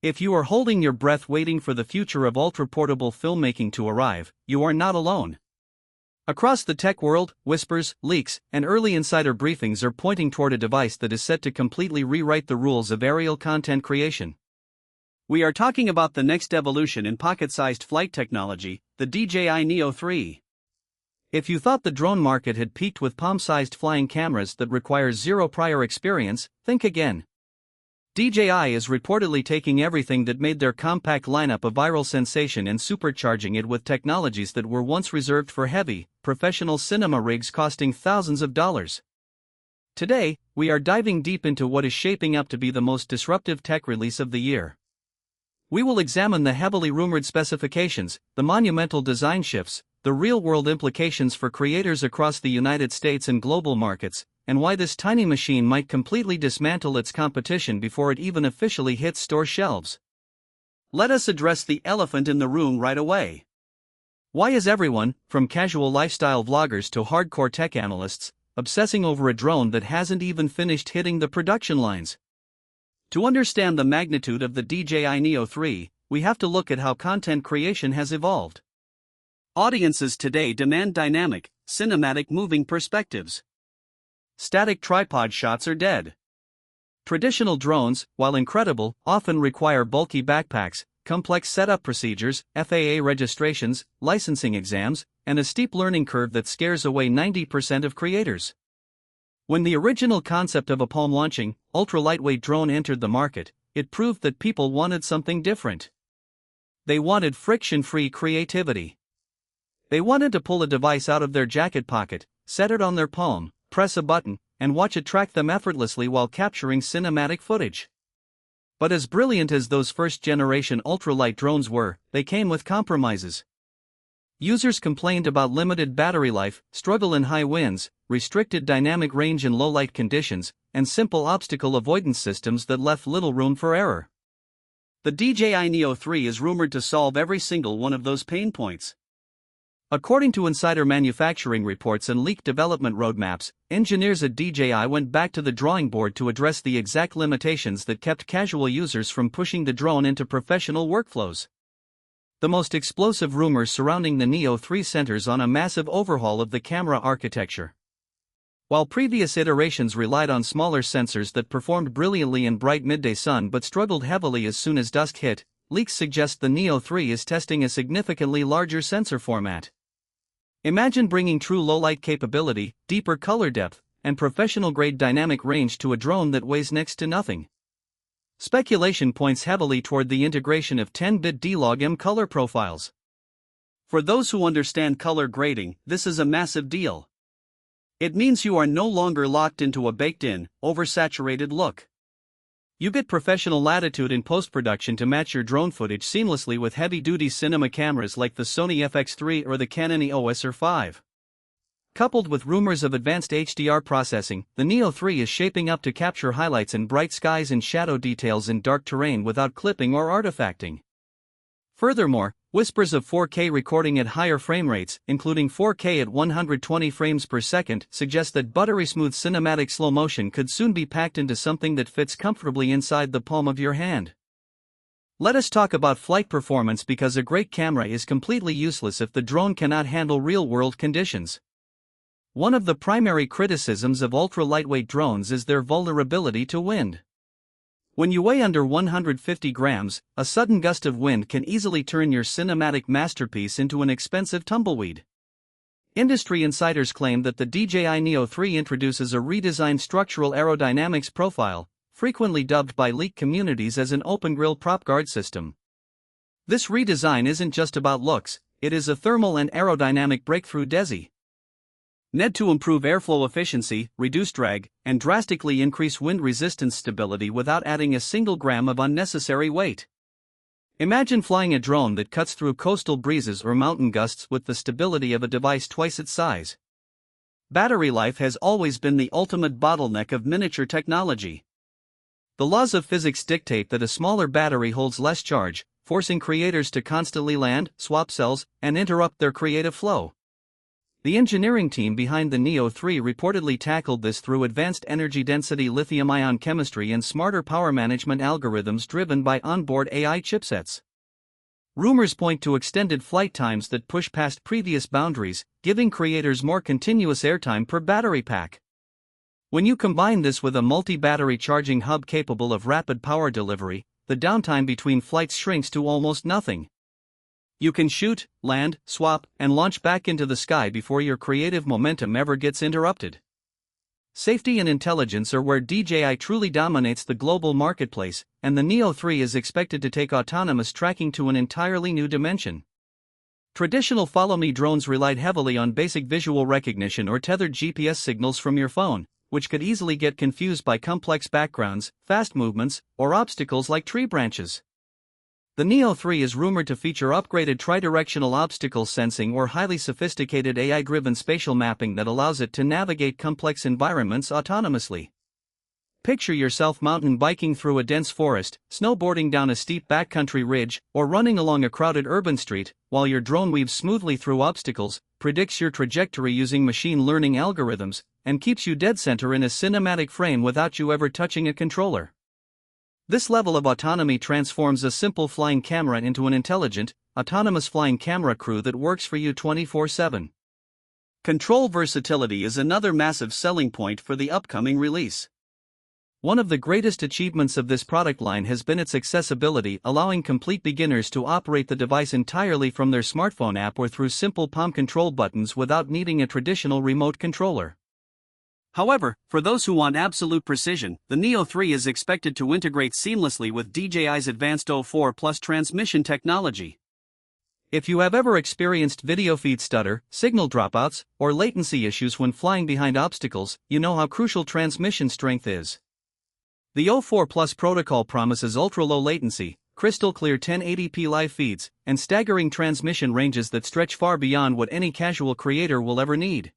If you are holding your breath waiting for the future of ultra-portable filmmaking to arrive, you are not alone. Across the tech world, whispers, leaks, and early insider briefings are pointing toward a device that is set to completely rewrite the rules of aerial content creation. We are talking about the next evolution in pocket-sized flight technology, the DJI Neo 3. If you thought the drone market had peaked with palm-sized flying cameras that require zero prior experience, think again. DJI is reportedly taking everything that made their compact lineup a viral sensation and supercharging it with technologies that were once reserved for heavy, professional cinema rigs costing thousands of dollars. Today, we are diving deep into what is shaping up to be the most disruptive tech release of the year. We will examine the heavily rumored specifications, the monumental design shifts, the real-world implications for creators across the United States and global markets, and why this tiny machine might completely dismantle its competition before it even officially hits store shelves. Let us address the elephant in the room right away. Why is everyone, from casual lifestyle vloggers to hardcore tech analysts, obsessing over a drone that hasn't even finished hitting the production lines? To understand the magnitude of the DJI Neo 3, we have to look at how content creation has evolved. Audiences today demand dynamic, cinematic moving perspectives. Static tripod shots are dead. Traditional drones, while incredible, often require bulky backpacks, complex setup procedures, FAA registrations, licensing exams, and a steep learning curve that scares away 90% of creators. When the original concept of a palm-launching, ultra-lightweight drone entered the market, it proved that people wanted something different. They wanted friction-free creativity. They wanted to pull a device out of their jacket pocket, set it on their palm, press a button, and watch it track them effortlessly while capturing cinematic footage. But as brilliant as those first-generation ultralight drones were, they came with compromises. Users complained about limited battery life, struggle in high winds, restricted dynamic range in low-light conditions, and simple obstacle avoidance systems that left little room for error. The DJI Neo 3 is rumored to solve every single one of those pain points. According to insider manufacturing reports and leaked development roadmaps, engineers at DJI went back to the drawing board to address the exact limitations that kept casual users from pushing the drone into professional workflows. The most explosive rumors surrounding the Neo 3 centers on a massive overhaul of the camera architecture. While previous iterations relied on smaller sensors that performed brilliantly in bright midday sun but struggled heavily as soon as dusk hit, leaks suggest the Neo 3 is testing a significantly larger sensor format. Imagine bringing true low-light capability, deeper color depth, and professional-grade dynamic range to a drone that weighs next to nothing. Speculation points heavily toward the integration of 10-bit D-Log-M color profiles. For those who understand color grading, this is a massive deal. It means you are no longer locked into a baked-in, oversaturated look. You get professional latitude in post-production to match your drone footage seamlessly with heavy-duty cinema cameras like the Sony FX3 or the Canon EOS R5. Coupled with rumors of advanced HDR processing, the Neo 3 is shaping up to capture highlights in bright skies and shadow details in dark terrain without clipping or artifacting. Furthermore, whispers of 4K recording at higher frame rates, including 4K at 120 frames per second, suggest that buttery-smooth cinematic slow motion could soon be packed into something that fits comfortably inside the palm of your hand. Let us talk about flight performance, because a great camera is completely useless if the drone cannot handle real-world conditions. One of the primary criticisms of ultra-lightweight drones is their vulnerability to wind. When you weigh under 150 grams, a sudden gust of wind can easily turn your cinematic masterpiece into an expensive tumbleweed. Industry insiders claim that the DJI Neo 3 introduces a redesigned structural aerodynamics profile, frequently dubbed by leak communities as an open-grill prop guard system. This redesign isn't just about looks, it is a thermal and aerodynamic breakthrough designed to improve airflow efficiency, reduce drag, and drastically increase wind resistance stability without adding a single gram of unnecessary weight. Imagine flying a drone that cuts through coastal breezes or mountain gusts with the stability of a device twice its size. Battery life has always been the ultimate bottleneck of miniature technology. The laws of physics dictate that a smaller battery holds less charge, forcing creators to constantly land, swap cells, and interrupt their creative flow. The engineering team behind the Neo 3 reportedly tackled this through advanced energy-density lithium-ion chemistry and smarter power management algorithms driven by onboard AI chipsets. Rumors point to extended flight times that push past previous boundaries, giving creators more continuous airtime per battery pack. When you combine this with a multi-battery charging hub capable of rapid power delivery, the downtime between flights shrinks to almost nothing. You can shoot, land, swap, and launch back into the sky before your creative momentum ever gets interrupted. Safety and intelligence are where DJI truly dominates the global marketplace, and the Neo 3 is expected to take autonomous tracking to an entirely new dimension. Traditional follow-me drones relied heavily on basic visual recognition or tethered GPS signals from your phone, which could easily get confused by complex backgrounds, fast movements, or obstacles like tree branches. The Neo 3 is rumored to feature upgraded tri-directional obstacle sensing or highly sophisticated AI-driven spatial mapping that allows it to navigate complex environments autonomously. Picture yourself mountain biking through a dense forest, snowboarding down a steep backcountry ridge, or running along a crowded urban street, while your drone weaves smoothly through obstacles, predicts your trajectory using machine learning algorithms, and keeps you dead center in a cinematic frame without you ever touching a controller. This level of autonomy transforms a simple flying camera into an intelligent, autonomous flying camera crew that works for you 24/7. Control versatility is another massive selling point for the upcoming release. One of the greatest achievements of this product line has been its accessibility, allowing complete beginners to operate the device entirely from their smartphone app or through simple palm control buttons without needing a traditional remote controller. However, for those who want absolute precision, the Neo 3 is expected to integrate seamlessly with DJI's advanced O4 Plus transmission technology. If you have ever experienced video feed stutter, signal dropouts, or latency issues when flying behind obstacles, you know how crucial transmission strength is. The O4 Plus protocol promises ultra-low latency, crystal-clear 1080p live feeds, and staggering transmission ranges that stretch far beyond what any casual creator will ever need.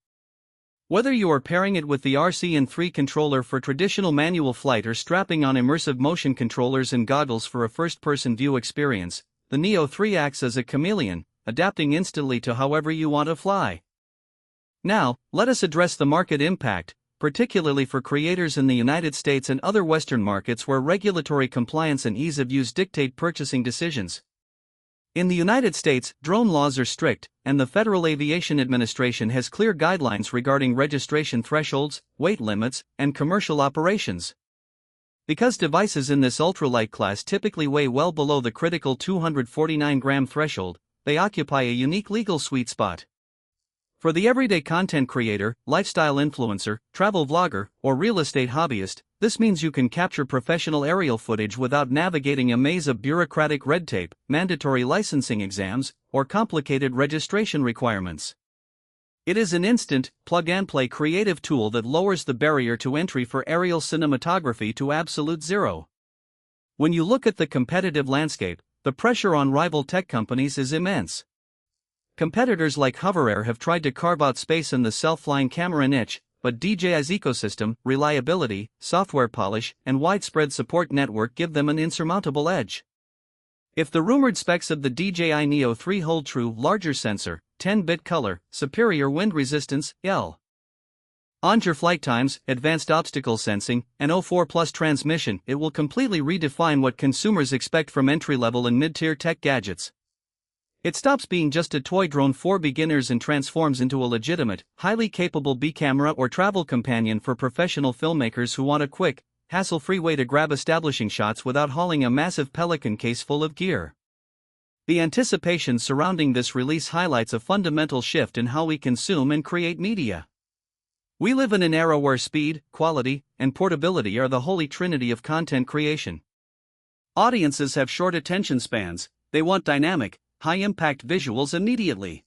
Whether you are pairing it with the RCN3 controller for traditional manual flight or strapping on immersive motion controllers and goggles for a first-person view experience, the Neo 3 acts as a chameleon, adapting instantly to however you want to fly. Now, let us address the market impact, particularly for creators in the United States and other Western markets where regulatory compliance and ease of use dictate purchasing decisions. In the United States, drone laws are strict, and the Federal Aviation Administration has clear guidelines regarding registration thresholds, weight limits, and commercial operations. Because devices in this ultralight class typically weigh well below the critical 249-gram threshold, they occupy a unique legal sweet spot. For the everyday content creator, lifestyle influencer, travel vlogger, or real estate hobbyist, this means you can capture professional aerial footage without navigating a maze of bureaucratic red tape, mandatory licensing exams, or complicated registration requirements. It is an instant, plug-and-play creative tool that lowers the barrier to entry for aerial cinematography to absolute zero. When you look at the competitive landscape, the pressure on rival tech companies is immense. Competitors like HoverAir have tried to carve out space in the self-flying camera niche, but DJI's ecosystem, reliability, software polish, and widespread support network give them an insurmountable edge. If the rumored specs of the DJI Neo 3 hold true, larger sensor, 10-bit color, superior wind resistance, longer flight times, advanced obstacle sensing, and O4 Plus transmission, it will completely redefine what consumers expect from entry-level and mid-tier tech gadgets. It stops being just a toy drone for beginners and transforms into a legitimate, highly capable B-camera or travel companion for professional filmmakers who want a quick, hassle-free way to grab establishing shots without hauling a massive Pelican case full of gear. The anticipation surrounding this release highlights a fundamental shift in how we consume and create media. We live in an era where speed, quality, and portability are the holy trinity of content creation. Audiences have short attention spans, they want dynamic, high-impact visuals immediately.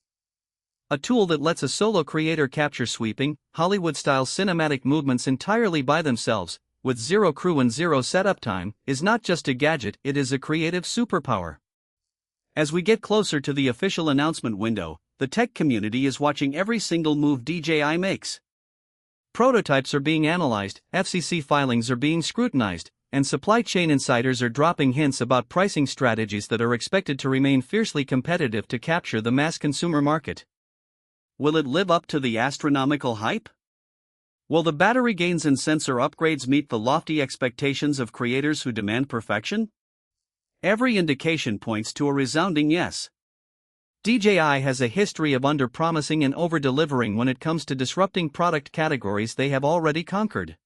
A tool that lets a solo creator capture sweeping, Hollywood-style cinematic movements entirely by themselves, with zero crew and zero setup time, is not just a gadget, it is a creative superpower. As we get closer to the official announcement window, the tech community is watching every single move DJI makes. Prototypes are being analyzed, FCC filings are being scrutinized, and supply chain insiders are dropping hints about pricing strategies that are expected to remain fiercely competitive to capture the mass consumer market. will it live up to the astronomical hype? Will the battery gains and sensor upgrades meet the lofty expectations of creators who demand perfection? Every indication points to a resounding yes. DJI has a history of under-promising and over-delivering when it comes to disrupting product categories they have already conquered.